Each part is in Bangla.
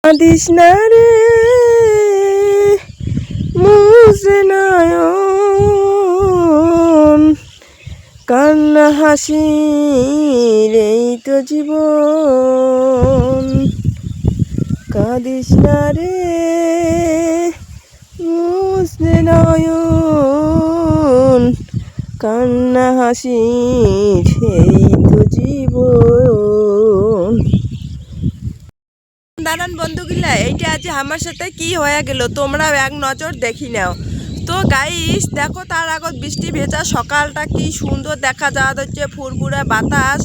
কাঁদিস না রে মুছে নয়ন, কান্না হাসির এই তো জীবন। কাঁদিস না রে মুছে নয়ন, কান্না হাসির এই তো জীবন। দাঁড়ান বন্ধুগুলা, এইটা আজ আমার সাথে কি হয়ে গেল তোমরা এক নজর দেখি নাও তো গাইস। দেখো তার আগত বৃষ্টি ভেজা সকালটা কি সুন্দর দেখা যাওয়া যাচ্ছে, ফুরফুরে বাতাস,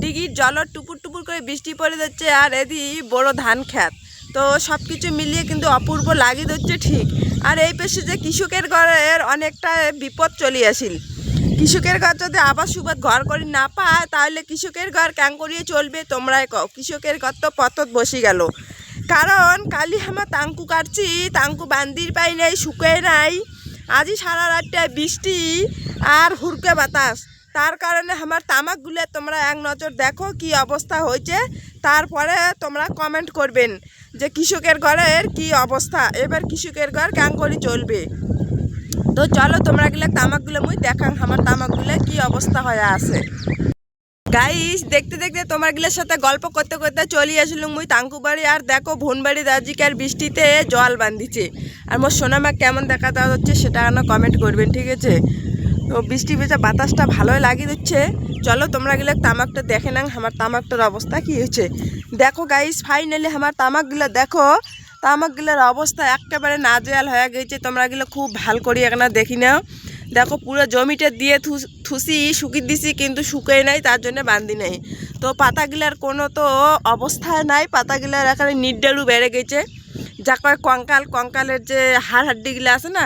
ডিগির জলের টুপুর টুপুর করে বৃষ্টি পড়ে যাচ্ছে, আর এদি বড় ধান খেত। তো সব কিছু মিলিয়ে কিন্তু অপূর্ব লাগিয়ে দিচ্ছে ঠিক। আর এই পেশে যে কৃষকের ঘরের অনেকটা বিপদ চলে আসিল। কৃষকের ঘর যদি আবার সুবাদ ঘর করে না পায় তাহলে কৃষকের ঘর ক্যাং করিয়ে চলবে তোমরাই কও। কৃষকের ঘর তো পথত বসে গেল, কারণ কালি আমার তাঙ্কু কাটছি, তাঙ্কু বান্দির পাই নাই, শুকায় নাই। আজই সারা রাতটায় বৃষ্টি আর হুড়কে বাতাস, তার কারণে আমার তামাকগুলো তোমরা এক নজর দেখো কি অবস্থা হয়েছে। তারপরে তোমরা কমেন্ট করবেন যে কৃষকের ঘরের কি অবস্থা, এবার কৃষকের ঘর ক্যাং করে চলবে। তো চলো তোমরা গেলে তামাকগুলো মুই দেখাং আমার তামাকগুলো কি অবস্থা হয়ে আছে। গাইস দেখতে দেখতে তোমার গিলার সাথে গল্প করতে করতে চলে আসলাম মুই তাঙ্কু বাড়ি। আর দেখো ভুনবাড়ি দাজিকার বৃষ্টিতে জল বান্ধিছে, আর মোর সোনামা কেমন দেখা দেওয়া হচ্ছে সেটা না কমেন্ট করবেন, ঠিক আছে? তো বৃষ্টি ভেজা বাতাসটা ভালোই লাগিয়ে দিচ্ছে। চলো তোমরা গেলে তামাকটা দেখে নাও আমার তামাকটার অবস্থা কি হয়েছে। দেখো গাইস ফাইনালি আমার তামাকগুলো দেখো, তামাকগুলোর অবস্থা একেবারে নাজেহাল হয়ে গেছে। তোমরা গেলে খুব ভাল করি এখানে দেখি নাও। দেখো পুরো জমিটা দিয়ে থুসি শুকিয়ে দিছি, কিন্তু শুকাই নাই, তার জন্য বান্ধি নাই। তো পাতাগুলার কোনো তো অবস্থায় নাই, পাতাগুলার এখানে নিডালু বেড়ে গেছে। যা কয় কঙ্কালের যে হাড় হাড্ডিগুলো আছে না,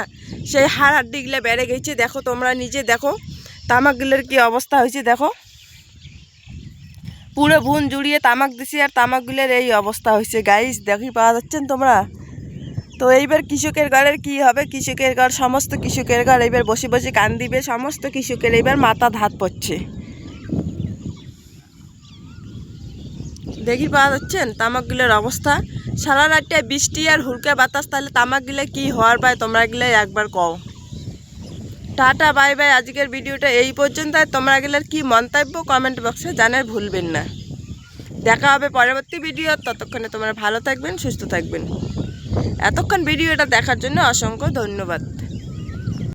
সেই হাড় হাড্ডিগুলো বেড়ে গেছে। দেখো তোমরা নিজে দেখো তামাকগুলোর কি অবস্থা হয়েছে। দেখো পুরো ভুন জুড়িয়ে তামাক দিছি, আর তামাকগুলোর এই অবস্থা হয়েছে গাইস, দেখি পাওয়া যাচ্ছেন তোমরা। তো এইবার কৃষকের ঘরের কি হবে, কৃষকের ঘর সমস্ত কৃষকের ঘর এইবার বসে বসে কান দিবে, সমস্ত কৃষকের এইবার মাথা ধাত পড়ছে। দেখি পাওয়া যাচ্ছেন তামাকগুলোর অবস্থা। সারা রাতটা বৃষ্টি আর হুড়কা বাতাস, তাহলে তামাকগুলো কি হওয়ার পায় তোমরা গেলে একবার কও। টাটা বাই বাই, আজকের ভিডিওটা এই পর্যন্ত। তোমরা গেলে কি মন্তব্য কমেন্ট বক্সে জানার ভুলবেন না। দেখা হবে পরবর্তী ভিডিও, ততক্ষণে তোমরা ভালো থাকবেন, সুস্থ থাকবেন। এতক্ষণ ভিডিওটা দেখার জন্য অসংখ্য ধন্যবাদ।